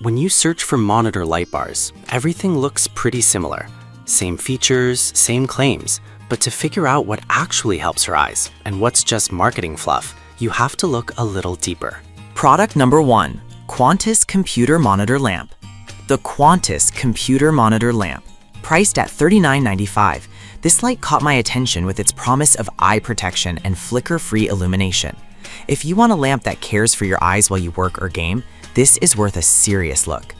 When you search for monitor light bars, everything looks pretty similar. Same features, same claims, but to figure out what actually helps your eyes and what's just marketing fluff, you have to look a little deeper. Product number 1, Qantas Computer Monitor Lamp. The Qantas Computer Monitor Lamp. Priced at $39.95, this light caught my attention with its promise of eye protection and flicker-free illumination. If you want a lamp that cares for your eyes while you work or game, this is worth a serious look.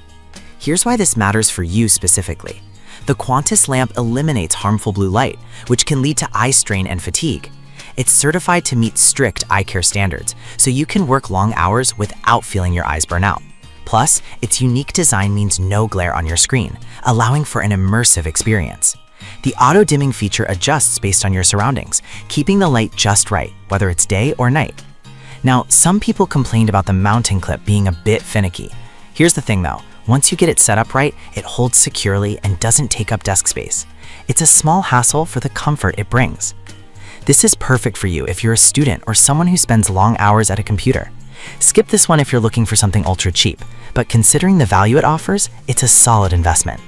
Here's why this matters for you specifically. The Qantas lamp eliminates harmful blue light, which can lead to eye strain and fatigue. It's certified to meet strict eye care standards, so you can work long hours without feeling your eyes burn out. Plus, its unique design means no glare on your screen, allowing for an immersive experience. The auto-dimming feature adjusts based on your surroundings, keeping the light just right, whether it's day or night. Now, some people complained about the mounting clip being a bit finicky. Here's the thing though, once you get it set up right, it holds securely and doesn't take up desk space. It's a small hassle for the comfort it brings. This is perfect for you if you're a student or someone who spends long hours at a computer. Skip this one if you're looking for something ultra cheap, but considering the value it offers, it's a solid investment.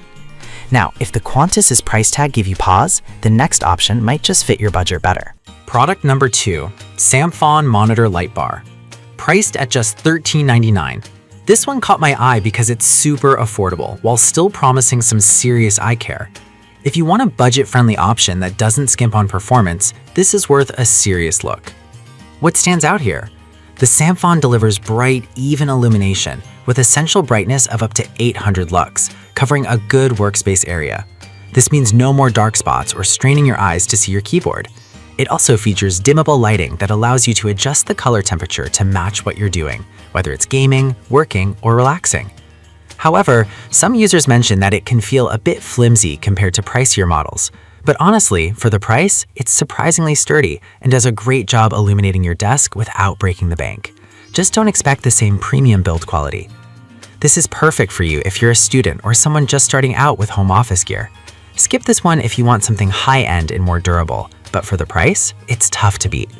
Now, if the Qantas's price tag gave you pause, the next option might just fit your budget better. Product number 2, Samfon Monitor Light Bar. Priced at just $13.99. This one caught my eye because it's super affordable while still promising some serious eye care. If you want a budget-friendly option that doesn't skimp on performance, this is worth a serious look. What stands out here? The Samfon delivers bright, even illumination with essential brightness of up to 800 lux, covering a good workspace area. This means no more dark spots or straining your eyes to see your keyboard. It also features dimmable lighting that allows you to adjust the color temperature to match what you're doing, whether it's gaming, working, or relaxing. However, some users mention that it can feel a bit flimsy compared to pricier models. But honestly, for the price, it's surprisingly sturdy and does a great job illuminating your desk without breaking the bank. Just don't expect the same premium build quality. This is perfect for you if you're a student or someone just starting out with home office gear. Skip this one if you want something high-end and more durable, but for the price, it's tough to beat.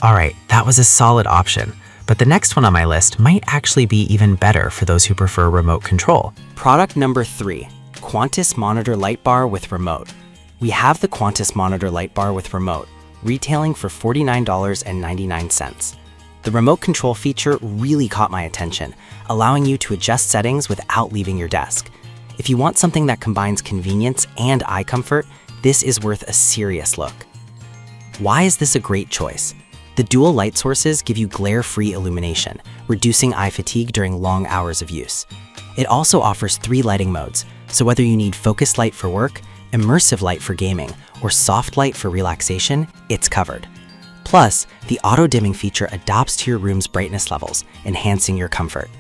Alright, that was a solid option, but the next one on my list might actually be even better for those who prefer remote control. Product number 3, Qantas Monitor Light Bar with Remote. We have the Qantas Monitor Light Bar with Remote, retailing for $49.99. The remote control feature really caught my attention, allowing you to adjust settings without leaving your desk. If you want something that combines convenience and eye comfort, this is worth a serious look. Why is this a great choice? The dual light sources give you glare-free illumination, reducing eye fatigue during long hours of use. It also offers 3 lighting modes, so whether you need focused light for work, immersive light for gaming, or soft light for relaxation, it's covered. Plus, the auto-dimming feature adapts to your room's brightness levels, enhancing your comfort.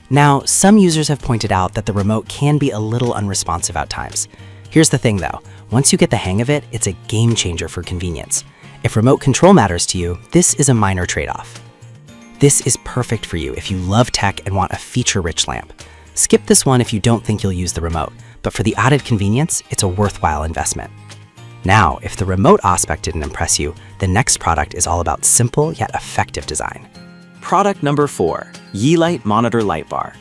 Now, some users have pointed out that the remote can be a little unresponsive at times. Here's the thing though, once you get the hang of it, it's a game changer for convenience. If remote control matters to you, this is a minor trade-off. This is perfect for you if you love tech and want a feature-rich lamp. Skip this one if you don't think you'll use the remote, but for the added convenience, it's a worthwhile investment. Now, if the remote aspect didn't impress you, the next product is all about simple yet effective design. Product number 4, Yeelight Monitor Light Bar.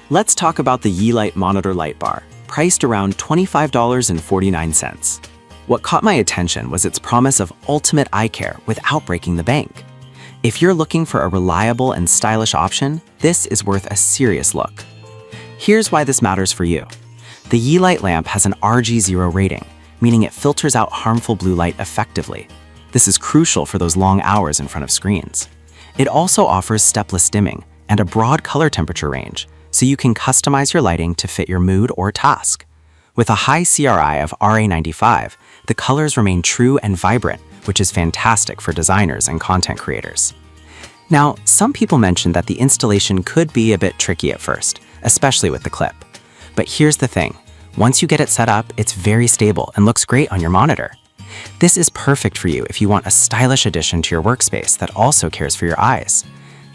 Let's talk about the Yeelight Monitor Light Bar, priced around $25.49. What caught my attention was its promise of ultimate eye care without breaking the bank. If you're looking for a reliable and stylish option, this is worth a serious look. Here's why this matters for you. The Yeelight lamp has an RG0 rating, meaning it filters out harmful blue light effectively. This is crucial for those long hours in front of screens. It also offers stepless dimming and a broad color temperature range, so you can customize your lighting to fit your mood or task. With a high CRI of RA95, the colors remain true and vibrant, which is fantastic for designers and content creators. Now, some people mentioned that the installation could be a bit tricky at first, especially with the clip. But here's the thing, once you get it set up, it's very stable and looks great on your monitor. This is perfect for you if you want a stylish addition to your workspace that also cares for your eyes.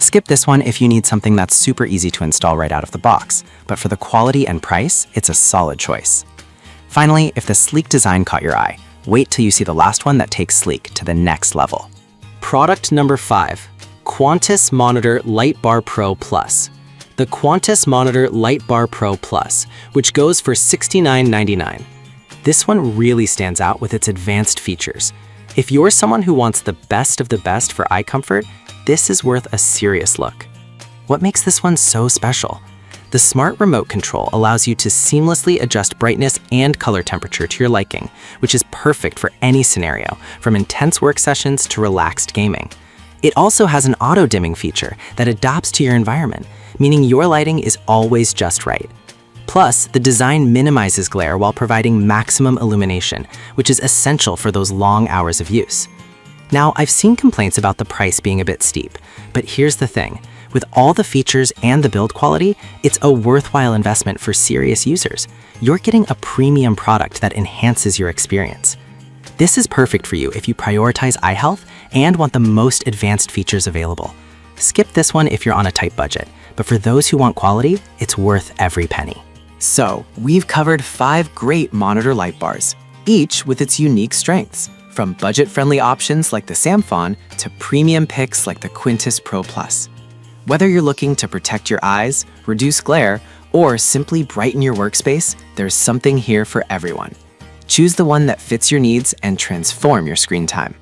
Skip this one if you need something that's super easy to install right out of the box, but for the quality and price, it's a solid choice. Finally, if the sleek design caught your eye, wait till you see the last one that takes sleek to the next level. Product number 5, Qantas Monitor Light Bar Pro Plus. the Quantis Monitor Light Bar Pro Plus, which goes for $69.99. This one really stands out with its advanced features. If you're someone who wants the best of the best for eye comfort, this is worth a serious look. What makes this one so special? The smart remote control allows you to seamlessly adjust brightness and color temperature to your liking, which is perfect for any scenario, from intense work sessions to relaxed gaming. It also has an auto-dimming feature that adapts to your environment, meaning your lighting is always just right. Plus, the design minimizes glare while providing maximum illumination, which is essential for those long hours of use. Now, I've seen complaints about the price being a bit steep, but here's the thing. With all the features and the build quality, it's a worthwhile investment for serious users. You're getting a premium product that enhances your experience. This is perfect for you if you prioritize eye health and want the most advanced features available. Skip this one if you're on a tight budget, but for those who want quality, it's worth every penny. So, we've covered 5 great monitor light bars, each with its unique strengths, from budget-friendly options like the Samphon to premium picks like the Quantis Pro Plus. Whether you're looking to protect your eyes, reduce glare, or simply brighten your workspace, there's something here for everyone. Choose the one that fits your needs and transform your screen time.